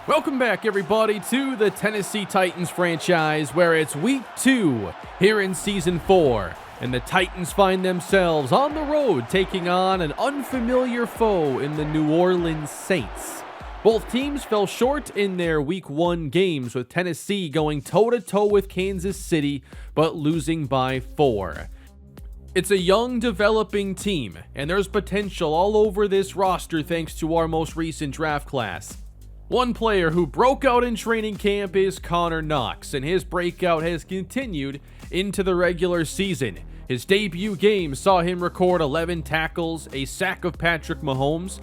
Welcome back, everybody, to the Tennessee Titans franchise, where it's week 2 here in season 4, and the Titans find themselves on the road taking on an unfamiliar foe in the New Orleans Saints. Both teams fell short in their week 1 games, with Tennessee going toe-to-toe with Kansas City, but losing by 4. It's a young, developing team, and there's potential all over this roster thanks to our most recent draft class. One player who broke out in training camp is Connor Knox, and his breakout has continued into the regular season. His debut game saw him record 11 tackles, a sack of Patrick Mahomes,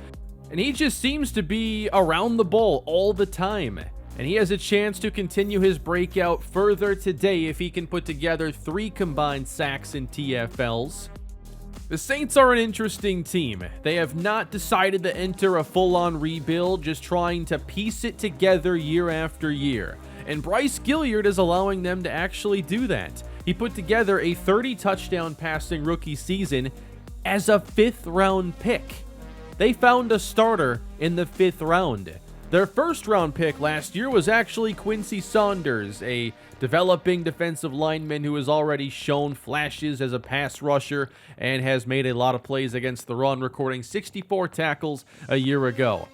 and he just seems to be around the ball all the time. And he has a chance to continue his breakout further today if he can put together 3 combined sacks and TFLs. The Saints are an interesting team. They have not decided to enter a full-on rebuild, just trying to piece it together year after year. And Bryce Gilliard is allowing them to actually do that. He put together a 30-touchdown passing rookie season as a 5th-round pick. They found a starter in the 5th round. Their first-round pick last year was actually Quincy Saunders, a developing defensive lineman who has already shown flashes as a pass rusher and has made a lot of plays against the run, recording 64 tackles a year ago.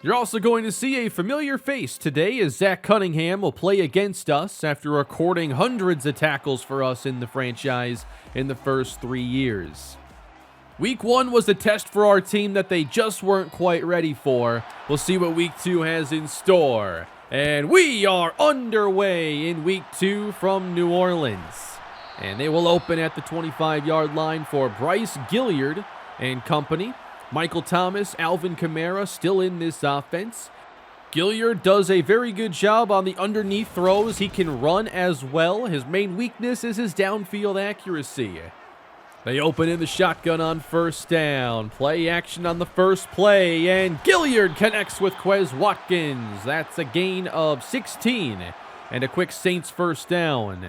You're also going to see a familiar face today as Zach Cunningham will play against us after recording hundreds of tackles for us in the franchise in the first 3 years. Week 1 was a test for our team that they just weren't quite ready for. We'll see what Week 2 has in store. And we are underway in Week 2 from New Orleans. And they will open at the 25-yard line for Bryce Gilliard and company. Michael Thomas, Alvin Kamara still in this offense. Gilliard does a very good job on the underneath throws. He can run as well. His main weakness is his downfield accuracy. They open in the shotgun on first down. Play action on the first play, and Gilliard connects with Quez Watkins. That's a gain of 16, and a quick Saints first down.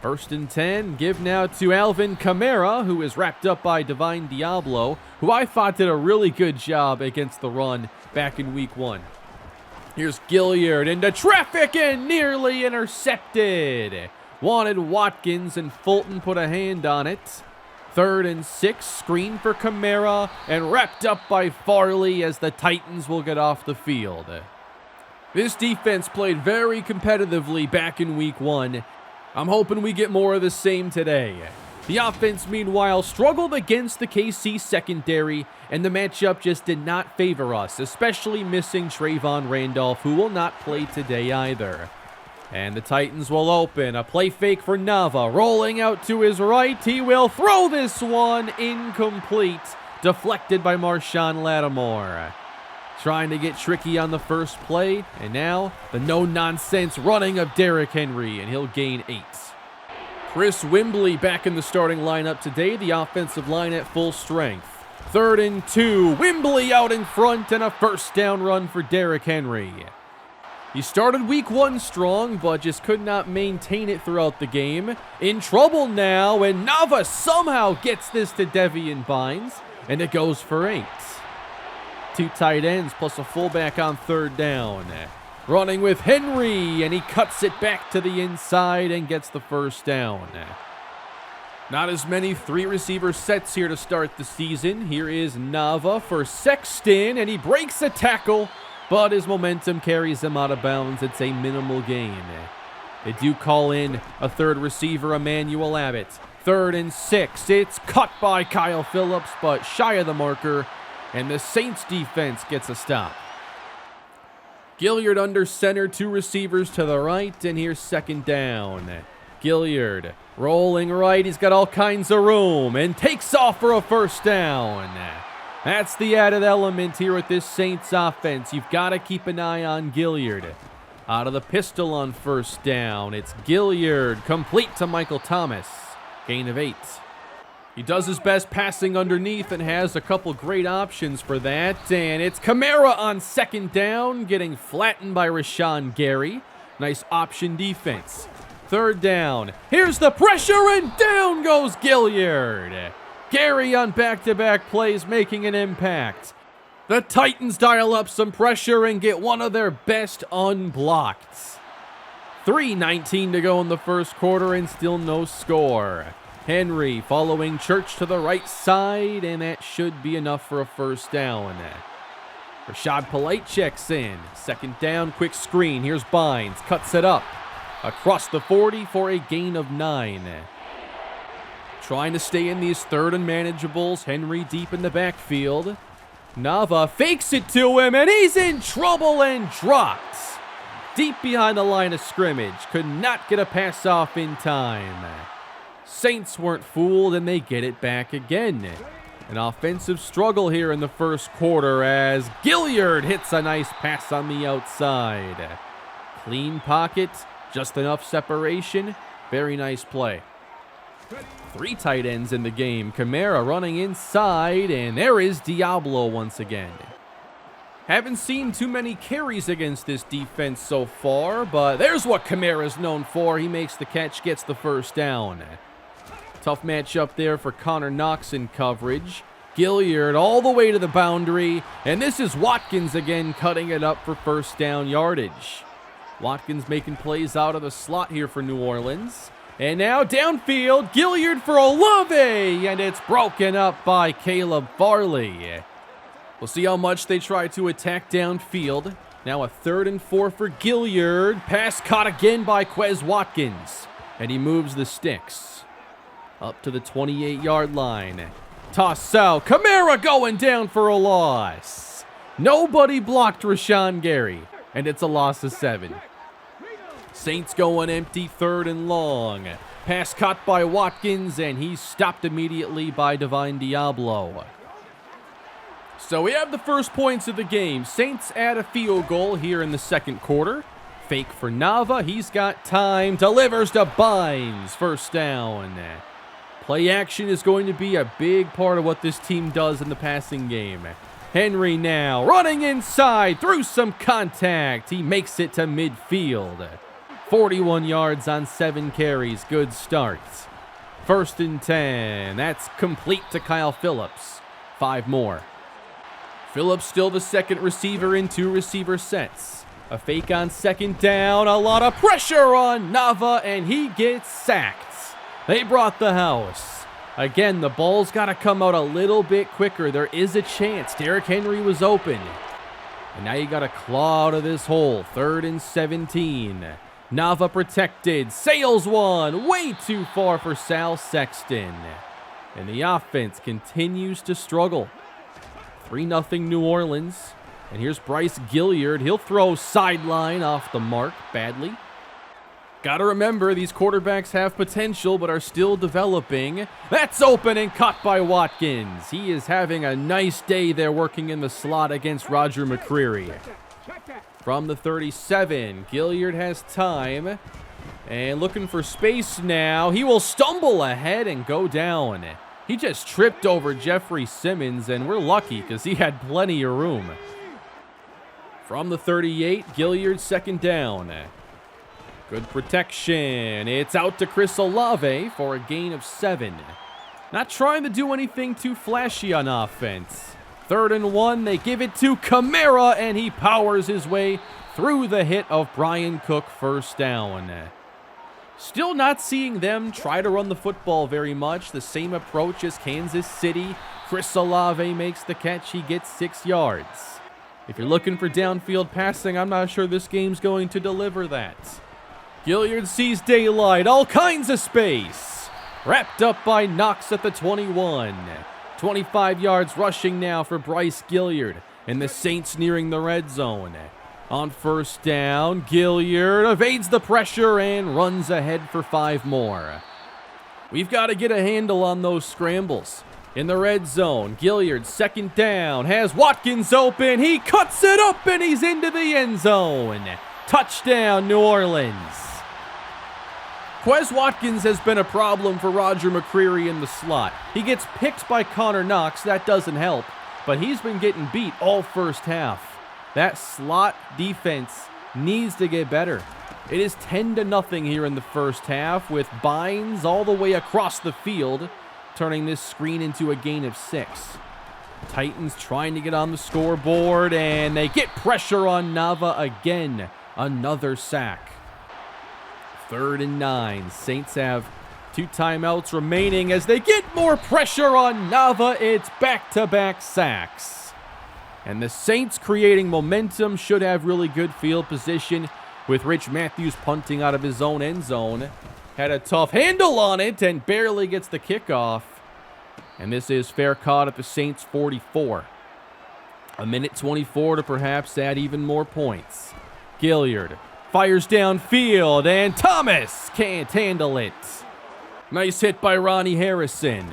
First and 10, give now to Alvin Kamara, who is wrapped up by Divine Diablo, who I thought did a really good job against the run back in week 1. Here's Gilliard into traffic and nearly intercepted. Wanted Watkins, and Fulton put a hand on it. 3rd and 6, screen for Kamara, and wrapped up by Farley as the Titans will get off the field. This defense played very competitively back in week 1. I'm hoping we get more of the same today. The offense, meanwhile, struggled against the KC secondary, and the matchup just did not favor us, especially missing Trayvon Randolph, who will not play today either. And the Titans will open. A play fake for Nava. Rolling out to his right. He will throw this one incomplete. Deflected by Marshawn Lattimore. Trying to get tricky on the first play. And now the no-nonsense running of Derrick Henry. And he'll gain 8. Chris Wimbley back in the starting lineup today. The offensive line at full strength. 3rd and 2. Wimbley out in front. And a first down run for Derrick Henry. He started week 1 strong, but just could not maintain it throughout the game. In trouble now, and Nava somehow gets this to Devian Bynes, and it goes for 8. 2 tight ends plus a fullback on 3rd down. Running with Henry, and he cuts it back to the inside and gets the first down. Not as many 3-receiver sets here to start the season. Here is Nava for Sexton, and he breaks a tackle, but his momentum carries him out of bounds. It's a minimal gain. They do call in a 3rd receiver, Emmanuel Abbott. 3rd and 6. It's cut by Kyle Phillips, but shy of the marker, and the Saints defense gets a stop. Gilliard under center, 2 receivers to the right, and here's 2nd down. Gilliard rolling right. He's got all kinds of room and takes off for a first down. That's the added element here with this Saints offense. You've got to keep an eye on Gilliard. Out of the pistol on first down. It's Gilliard, complete to Michael Thomas. Gain of 8. He does his best passing underneath and has a couple great options for that. And it's Kamara on 2nd down, getting flattened by Rashawn Gary. Nice option defense. 3rd down. Here's the pressure, and down goes Gilliard. Gary on back-to-back plays making an impact. The Titans dial up some pressure and get one of their best unblocked. 3:19 to go in the first quarter and still no score. Henry following Church to the right side, and that should be enough for a first down. Rashad Polite checks in. Second down, quick screen. Here's Bynes, cuts it up. Across the 40 for a gain of 9. Trying to stay in these third and manageables. Henry deep in the backfield. Nava fakes it to him, and he's in trouble and dropped. Deep behind the line of scrimmage. Could not get a pass off in time. Saints weren't fooled, and they get it back again. An offensive struggle here in the first quarter as Gilliard hits a nice pass on the outside. Clean pocket, just enough separation. Very nice play. 3 tight ends in the game. Kamara running inside, and there is Diablo once again. Haven't seen too many carries against this defense so far, but there's what Kamara's known for. He makes the catch, gets the first down. Tough matchup there for Connor Knox in coverage. Gilliard all the way to the boundary, and this is Watkins again cutting it up for first down yardage. Watkins making plays out of the slot here for New Orleans. And now downfield, Gilliard for Olave, and it's broken up by Caleb Farley. We'll see how much they try to attack downfield. Now a 3rd and 4 for Gilliard. Pass caught again by Quez Watkins, and he moves the sticks. Up to the 28-yard line. Toss out. Kamara going down for a loss. Nobody blocked Rashawn Gary, and it's a loss of 7. Saints going empty, 3rd and long. Pass caught by Watkins, and he's stopped immediately by Divine Diablo. So we have the first points of the game. Saints add a field goal here in the second quarter. Fake for Nava. He's got time. Delivers to Bynes. First down. Play action is going to be a big part of what this team does in the passing game. Henry now running inside through some contact. He makes it to midfield. 41 yards on 7 carries. Good start. 1st and 10. That's complete to Kyle Phillips. 5 more. Phillips still the second receiver in 2 receiver sets. A fake on 2nd down. A lot of pressure on Nava, and he gets sacked. They brought the house. Again, the ball's got to come out a little bit quicker. There is a chance. Derrick Henry was open. And now you got to claw out of this hole. 3rd and 17. Nava protected. Sails one. Way too far for Sal Sexton. And the offense continues to struggle. 3-0 New Orleans. And here's Bryce Gilliard. He'll throw sideline off the mark badly. Got to remember, these quarterbacks have potential but are still developing. That's open and caught by Watkins. He is having a nice day there working in the slot against Roger McCreary. From the 37, Gilliard has time. And looking for space now. He will stumble ahead and go down. He just tripped over Jeffrey Simmons, and we're lucky because he had plenty of room. From the 38, Gilliard 2nd down. Good protection. It's out to Chris Olave for a gain of 7. Not trying to do anything too flashy on offense. 3rd and 1, they give it to Kamara, and he powers his way through the hit of Brian Cook. First down. Still not seeing them try to run the football very much. The same approach as Kansas City. Chris Olave makes the catch. He gets 6 yards. If you're looking for downfield passing, I'm not sure this game's going to deliver that. Gilliard sees daylight, all kinds of space. Wrapped up by Knox at the 21. 25 yards rushing now for Bryce Gilliard, and the Saints nearing the red zone. On first down, Gilliard evades the pressure and runs ahead for 5 more. We've got to get a handle on those scrambles. In the red zone, Gilliard 2nd down, has Watkins open. He cuts it up and he's into the end zone. Touchdown, New Orleans. Quez Watkins has been a problem for Roger McCreary in the slot. He gets picked by Connor Knox. That doesn't help, but he's been getting beat all first half. That slot defense needs to get better. It is 10-0 here in the first half with Bynes all the way across the field, turning this screen into a gain of 6. Titans trying to get on the scoreboard, and they get pressure on Nava again. Another sack. 3rd and 9. Saints have 2 timeouts remaining as they get more pressure on Nava. It's back-to-back sacks. And the Saints creating momentum, should have really good field position with Rich Matthews punting out of his own end zone. Had a tough handle on it and barely gets the kickoff. And this is fair caught at the Saints 44. 1:24 to perhaps add even more points. Gilliard fires downfield, and Thomas can't handle it. Nice hit by Ronnie Harrison.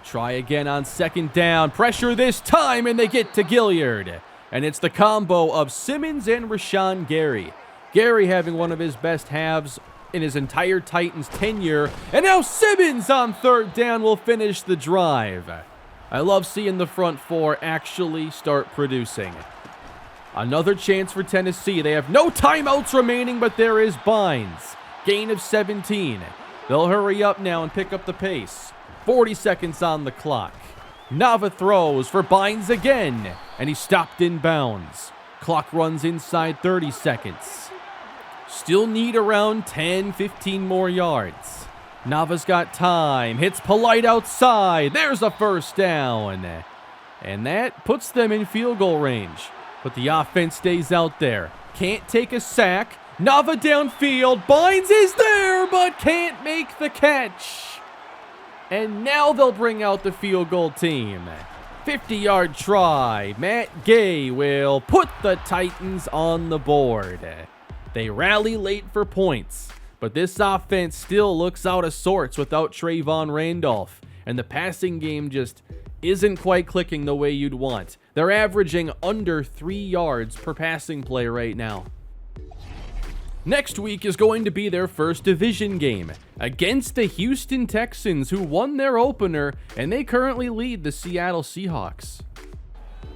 Try again on 2nd down. Pressure this time, and they get to Gilliard. And it's the combo of Simmons and Rashawn Gary. Gary having one of his best halves in his entire Titans tenure. And now Simmons on 3rd down will finish the drive. I love seeing the front four actually start producing. Another chance for Tennessee. They have no timeouts remaining, but there is Bynes. Gain of 17. They'll hurry up now and pick up the pace. 40 seconds on the clock. Nava throws for Bynes again, and he stopped in bounds. Clock runs inside 30 seconds. Still need around 10, 15 more yards. Nava's got time. Hits Polite outside. There's a 1st down. And that puts them in field goal range. But the offense stays out there. Can't take a sack. Nava downfield. Bynes is there, but can't make the catch. And now they'll bring out the field goal team. 50-yard try. Matt Gay will put the Titans on the board. They rally late for points, but this offense still looks out of sorts without Trayvon Randolph, and the passing game just isn't quite clicking the way you'd want. They're averaging under 3 yards per passing play right now. Next week is going to be their first division game against the Houston Texans, who won their opener, and they currently lead the Seattle Seahawks.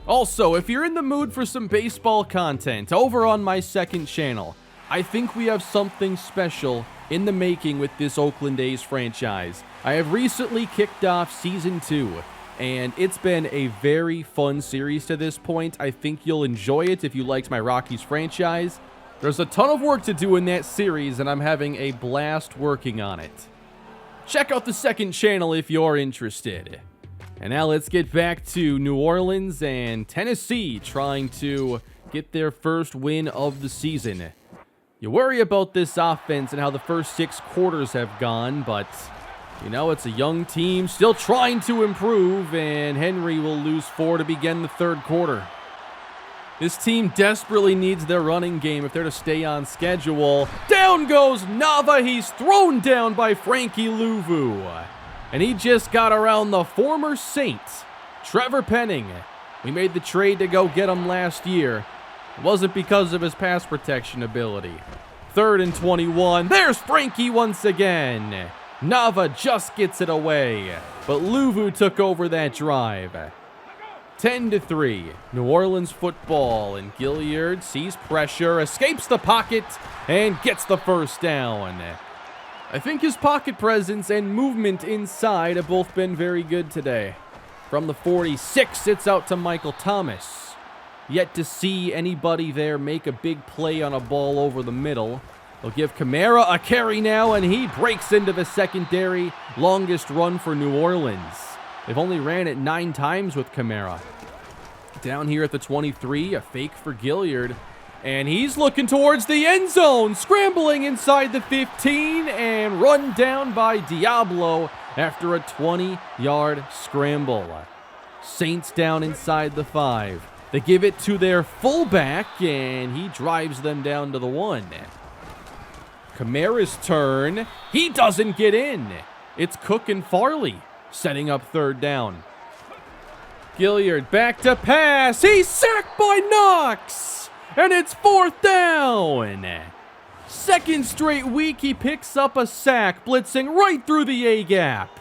Also, if you're in the mood for some baseball content over on my 2nd channel, I think we have something special in the making with this Oakland A's franchise. I have recently kicked off Season 2, and it's been a very fun series to this point. I think you'll enjoy it if you liked my Rockies franchise. There's a ton of work to do in that series, and I'm having a blast working on it. Check out the 2nd channel if you're interested. And now let's get back to New Orleans and Tennessee trying to get their first win of the season. You worry about this offense and how the first 6 quarters have gone, but you know, it's a young team still trying to improve, and Henry will lose 4 to begin the 3rd quarter. This team desperately needs their running game if they're to stay on schedule. Down goes Nava. He's thrown down by Frankie Louvu. And he just got around the former Saint, Trevor Penning. We made the trade to go get him last year. It wasn't because of his pass protection ability. 3rd and 21. There's Frankie once again. Nava just gets it away, but Louvu took over that drive. 10-3. New Orleans football, and Gilliard sees pressure, escapes the pocket, and gets the 1st down. I think his pocket presence and movement inside have both been very good today. From the 46, it's out to Michael Thomas. Yet to see anybody there make a big play on a ball over the middle. They'll give Kamara a carry now, and he breaks into the secondary. Longest run for New Orleans. They've only ran it 9 times with Kamara. Down here at the 23, a fake for Gilliard. And he's looking towards the end zone, scrambling inside the 15, and run down by Diablo after a 20-yard scramble. Saints down inside the 5. They give it to their fullback, and he drives them down to the 1. Kamara's turn. He doesn't get in. It's Cook and Farley setting up 3rd down. Gilliard back to pass. He's sacked by Knox. And it's 4th down. 2nd straight week he picks up a sack, blitzing right through the A-gap.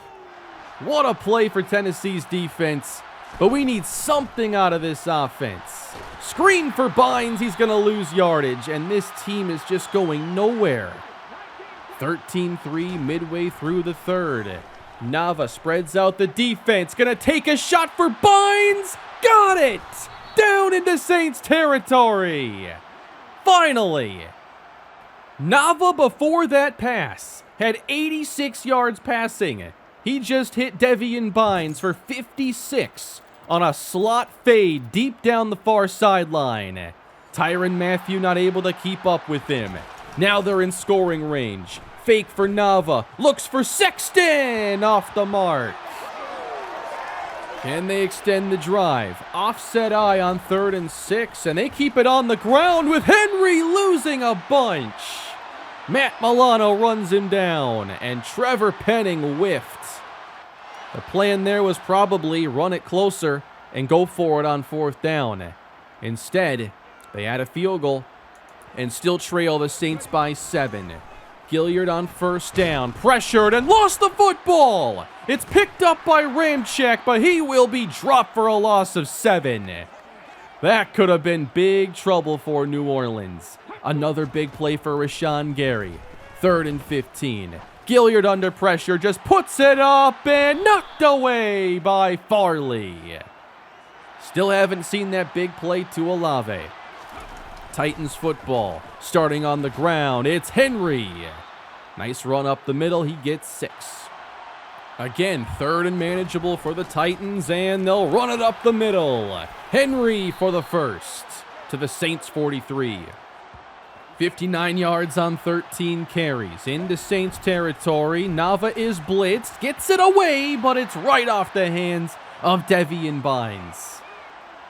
What a play for Tennessee's defense. But we need something out of this offense. Screen for Bynes. He's going to lose yardage. And this team is just going nowhere. 13-3 midway through the 3rd. Nava spreads out the defense. Gonna take a shot for Bynes. Got it! Down into Saints territory. Finally. Nava, before that pass, had 86 yards passing. He just hit Devian Bynes for 56 on a slot fade deep down the far sideline. Tyrann Mathieu not able to keep up with him. Now they're in scoring range. Fake for Nava. Looks for Sexton. Off the mark. Can they extend the drive? Offset eye on 3rd and 6, and they keep it on the ground with Henry losing a bunch. Matt Milano runs him down, and Trevor Penning whiffed. The plan there was probably run it closer and go for it on 4th down. Instead, they had a field goal and still trail the Saints by 7. Gilliard on 1st down, pressured and lost the football. It's picked up by Ramczyk, but he will be dropped for a loss of 7. That could have been big trouble for New Orleans. Another big play for Rashawn Gary. 3rd and 15. Gilliard under pressure just puts it up and knocked away by Farley. Still haven't seen that big play to Olave. Titans football starting on the ground. It's Henry. Nice run up the middle. He gets 6. Again, 3rd and manageable for the Titans, and they'll run it up the middle. Henry for the first to the Saints 43. 59 yards on 13 carries into Saints territory. Nava is blitzed, gets it away, but it's right off the hands of Devian Bynes.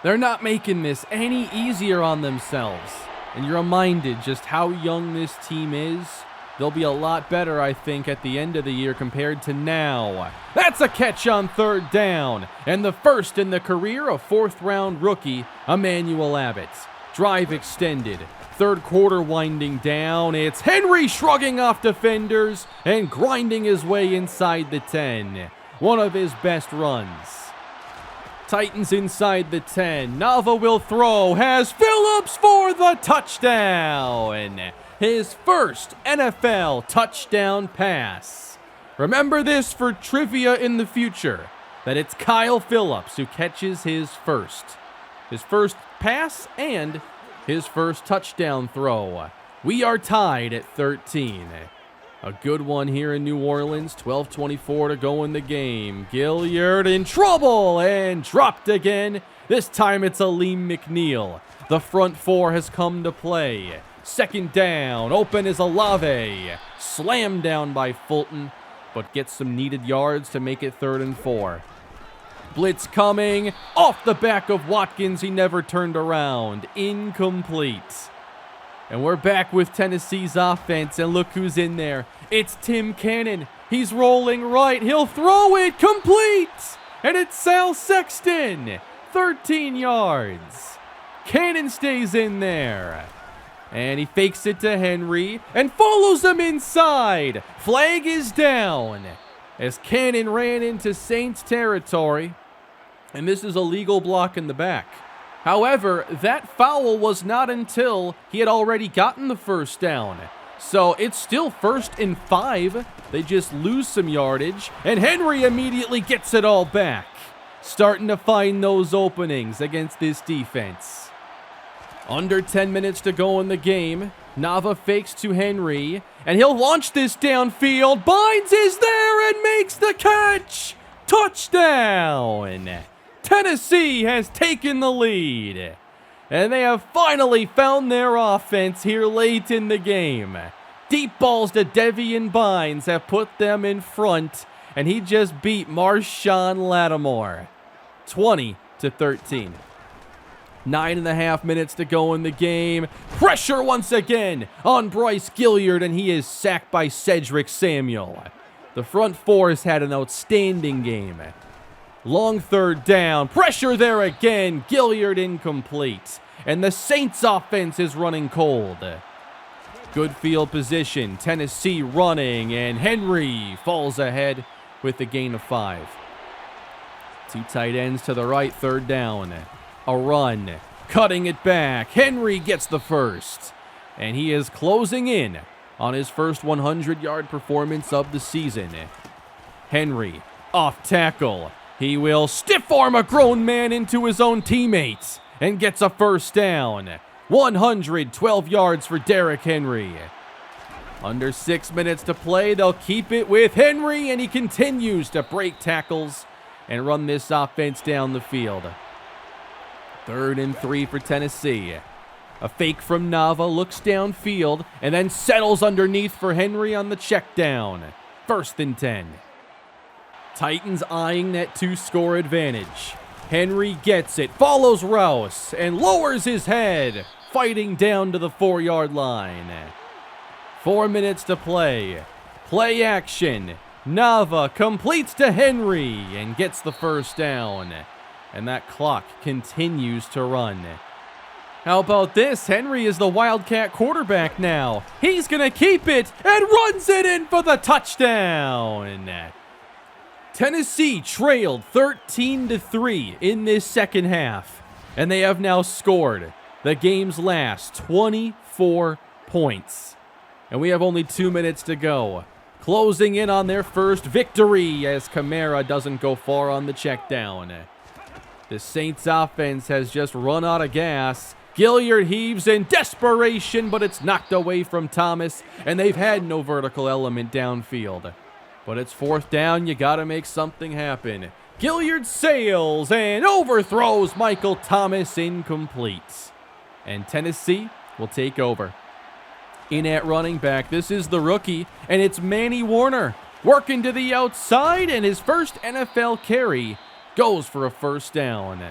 They're not making this any easier on themselves, and you're reminded just how young this team is. They'll be a lot better, I think, at the end of the year compared to now. That's a catch on 3rd down, and the first in the career of 4th-round rookie Emmanuel Abbott. Drive extended. 3rd quarter winding down. It's Henry shrugging off defenders and grinding his way inside the 10. One of his best runs. Titans inside the 10. Nava will throw. Has Phillips for the touchdown. His first NFL touchdown pass. Remember this for trivia in the future, that it's Kyle Phillips who catches his first pass and his first touchdown throw. We are tied at 13. A good one here in New Orleans. 12:24 to go in the game. Gilliard in trouble and dropped again. This time it's Aleem McNeil. The front 4 has come to play. 2nd down. Open is Olave. Slammed down by Fulton, but gets some needed yards to make it 3rd and 4. Blitz coming. Off the back of Watkins. He never turned around. Incomplete. And we're back with Tennessee's offense, and look who's in there. It's Tim Cannon. He's rolling right. He'll throw it complete. And it's Sal Sexton. 13 yards. Cannon stays in there. And he fakes it to Henry and follows him inside. Flag is down as Cannon ran into Saints territory. And this is a legal block in the back. However, that foul was not until he had already gotten the 1st down. So it's still 1st and 5. They just lose some yardage, and Henry immediately gets it all back. Starting to find those openings against this defense. Under 10 minutes to go in the game. Nava fakes to Henry, and he'll launch this downfield. Bynes is there and makes the catch. Touchdown. Tennessee has taken the lead, and they have finally found their offense here late in the game. Deep balls to Devian Bynes have put them in front, and he just beat Marshawn Lattimore. 20-13. 9.5 minutes to go in the game. Pressure once again on Bryce Gilliard, and he is sacked by Cedric Samuel. The front 4 has had an outstanding game. Long 3rd down. Pressure there again. Gilliard incomplete. And the Saints offense is running cold. Good field position. Tennessee running, and Henry falls ahead with the gain of 5. 2 tight ends to the right. 3rd down. A run. Cutting it back. Henry gets the first. And he is closing in on his first 100-yard performance of the season. Henry, off tackle. He will stiff arm a grown man into his own teammates and gets a first down. 112 yards for Derrick Henry. Under 6 minutes to play, they'll keep it with Henry, and he continues to break tackles and run this offense down the field. 3rd and 3 for Tennessee. A fake from Nava, looks downfield, and then settles underneath for Henry on the check down. 1st and 10. Titans eyeing that 2-score advantage. Henry gets it, follows Rouse, and lowers his head, fighting down to the 4-yard line. 4 minutes to play. Play action. Nava completes to Henry and gets the first down. And that clock continues to run. How about this? Henry is the Wildcat quarterback now. He's going to keep it and runs it in for the touchdown. Tennessee trailed 13-3 in this second half, and they have now scored the game's last 24 points. And we have only 2 minutes to go. Closing in on their first victory as Kamara doesn't go far on the check down. The Saints offense has just run out of gas. Gilliard heaves in desperation, but it's knocked away from Thomas, and they've had no vertical element downfield. But it's 4th down, you gotta make something happen. Gilliard sails and overthrows Michael Thomas, incomplete. And Tennessee will take over. In at running back, this is the rookie, and it's Manny Warner. Working to the outside, and his first NFL carry goes for a first down.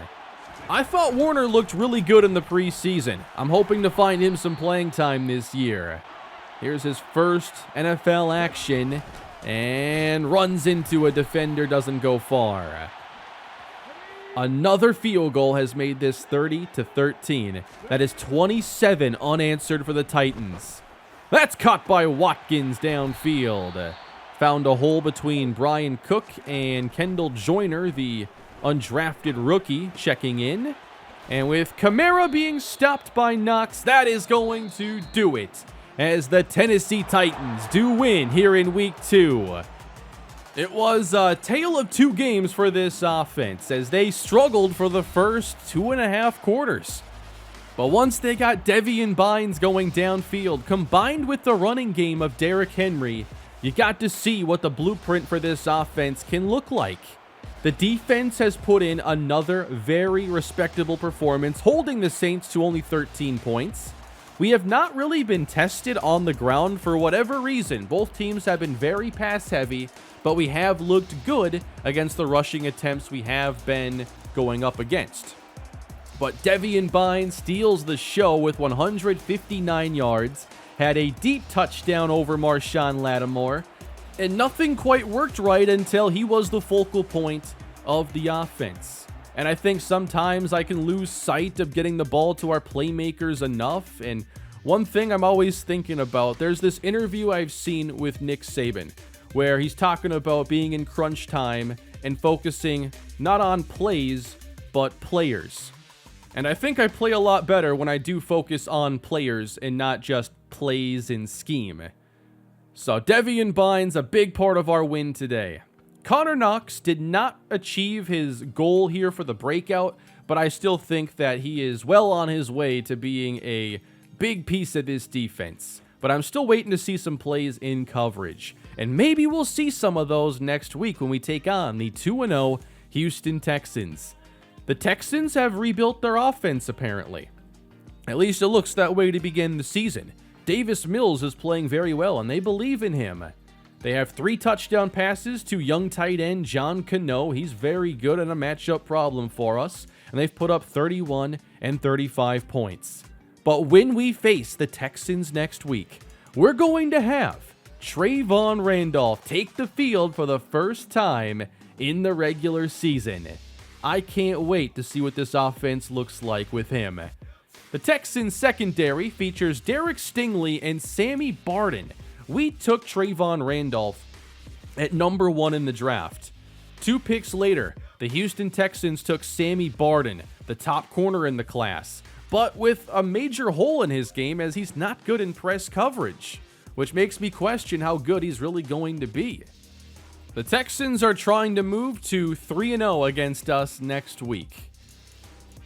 I thought Warner looked really good in the preseason. I'm hoping to find him some playing time this year. Here's his first NFL action, and runs into a defender, doesn't go far. Another field goal has made this 30-13. That is 27 unanswered for the Titans. That's caught by Watkins downfield. Found a hole between Brian Cook and Kendall Joyner, the undrafted rookie, checking in. And with Kamara being stopped by Knox, that is going to do it, as the Tennessee Titans do win here in Week 2. It was a tale of 2 games for this offense, as they struggled for the first 2.5 quarters. But once they got Devian Bynes going downfield, combined with the running game of Derrick Henry, you got to see what the blueprint for this offense can look like. The defense has put in another very respectable performance, holding the Saints to only 13 points. We have not really been tested on the ground for whatever reason. Both teams have been very pass-heavy, but we have looked good against the rushing attempts we have been going up against. But Devian Bynes steals the show with 159 yards, had a deep touchdown over Marshawn Lattimore, and nothing quite worked right until he was the focal point of the offense. And I think sometimes I can lose sight of getting the ball to our playmakers enough. And one thing I'm always thinking about, there's this interview I've seen with Nick Saban, where he's talking about being in crunch time and focusing not on plays, but players. And I think I play a lot better when I do focus on players and not just plays and scheme. So Devian Bynes, a big part of our win today. Connor Knox did not achieve his goal here for the breakout, but I still think that he is well on his way to being a big piece of this defense. But I'm still waiting to see some plays in coverage. And maybe we'll see some of those next week when we take on the 2-0 Houston Texans. The Texans have rebuilt their offense, apparently. At least it looks that way to begin the season. Davis Mills is playing very well, and they believe in him. They have 3 touchdown passes to young tight end John Cano. He's very good and a matchup problem for us. And they've put up 31 and 35 points. But when we face the Texans next week, we're going to have Trayvon Randolph take the field for the first time in the regular season. I can't wait to see what this offense looks like with him. The Texans secondary features Derek Stingley and Sammy Barden. We took Trayvon Randolph at number 1 in the draft. 2 picks later, the Houston Texans took Sammy Barden, the top corner in the class, but with a major hole in his game as he's not good in press coverage, which makes me question how good he's really going to be. The Texans are trying to move to 3-0 against us next week.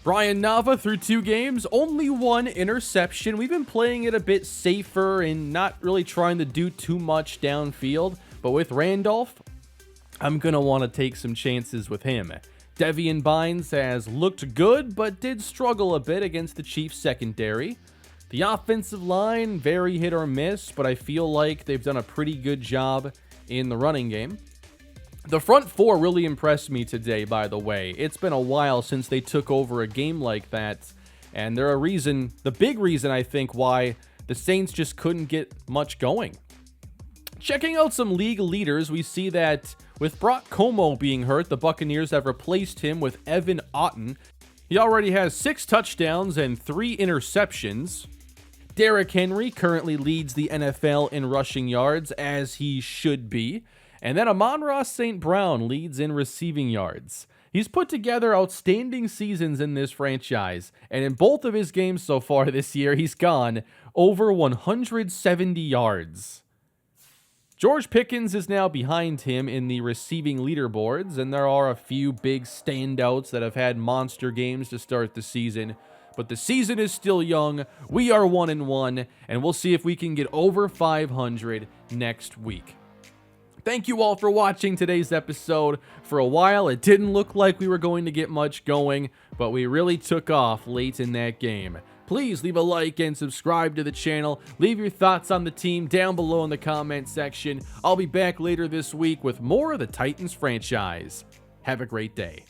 Brian Nava through 2 games, only 1 interception. We've been playing it a bit safer and not really trying to do too much downfield. But with Randolph, I'm going to want to take some chances with him. Devian Bynes has looked good, but did struggle a bit against the Chiefs secondary. The offensive line, very hit or miss, but I feel like they've done a pretty good job in the running game. The front 4 really impressed me today, by the way. It's been a while since they took over a game like that, and they're the big reason I think why the Saints just couldn't get much going. Checking out some league leaders, we see that with Brock Como being hurt, the Buccaneers have replaced him with Evan Otten. He already has 6 touchdowns and 3 interceptions. Derrick Henry currently leads the NFL in rushing yards, as he should be. And then Amon-Ra St. Brown leads in receiving yards. He's put together outstanding seasons in this franchise, and in both of his games so far this year, he's gone over 170 yards. George Pickens is now behind him in the receiving leaderboards, and there are a few big standouts that have had monster games to start the season. But the season is still young. We are 1-1, and we'll see if we can get over 500 next week. Thank you all for watching today's episode. For a while, it didn't look like we were going to get much going, but we really took off late in that game. Please leave a like and subscribe to the channel. Leave your thoughts on the team down below in the comment section. I'll be back later this week with more of the Titans franchise. Have a great day.